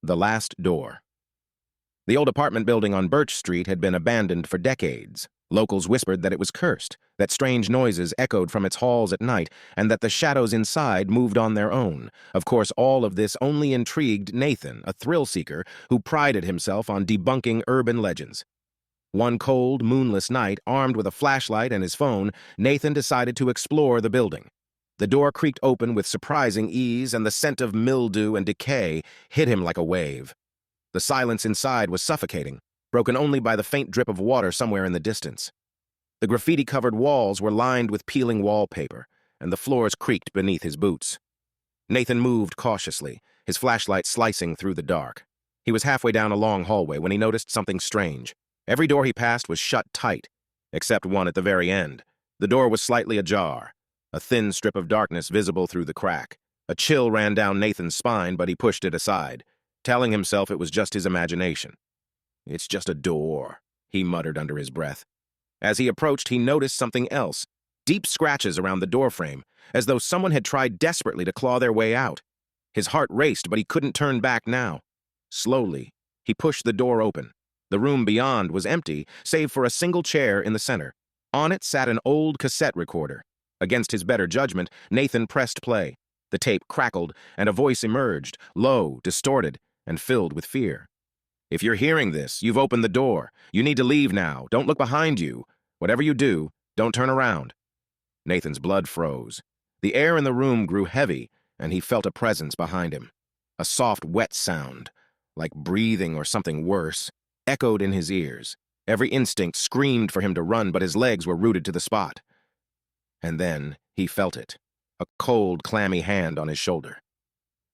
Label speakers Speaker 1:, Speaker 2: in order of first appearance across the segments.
Speaker 1: The Last Door. The old apartment building on Birch Street had been abandoned for decades. Locals whispered that it was cursed, that strange noises echoed from its halls at night, and that the shadows inside moved on their own. Of course, all of this only intrigued Nathan, a thrill-seeker who prided himself on debunking urban legends. One cold, moonless night, armed with a flashlight and his phone, Nathan decided to explore the building. The door creaked open with surprising ease, and the scent of mildew and decay hit him like a wave. The silence inside was suffocating, broken only by the faint drip of water somewhere in the distance. The graffiti-covered walls were lined with peeling wallpaper, and the floors creaked beneath his boots. Nathan moved cautiously, his flashlight slicing through the dark. He was halfway down a long hallway when he noticed something strange. Every door he passed was shut tight, except one at the very end. The door was slightly ajar, a thin strip of darkness visible through the crack. A chill ran down Nathan's spine, but he pushed it aside, telling himself it was just his imagination. "It's just a door," he muttered under his breath. As he approached, he noticed something else, deep scratches around the doorframe, as though someone had tried desperately to claw their way out. His heart raced, but he couldn't turn back now. Slowly, he pushed the door open. The room beyond was empty, save for a single chair in the center. On it sat an old cassette recorder. Against his better judgment, Nathan pressed play. The tape crackled, and a voice emerged, low, distorted, and filled with fear. "If you're hearing this, you've opened the door. You need to leave now. Don't look behind you. Whatever you do, don't turn around." Nathan's blood froze. The air in the room grew heavy, and he felt a presence behind him. A soft, wet sound, like breathing or something worse, echoed in his ears. Every instinct screamed for him to run, but his legs were rooted to the spot. And then he felt it, a cold, clammy hand on his shoulder.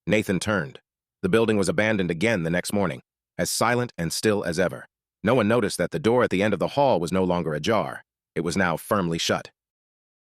Speaker 1: Nathan turned. The building was abandoned again the next morning, as silent and still as ever. No one noticed that the door at the end of the hall was no longer ajar. It was now firmly shut.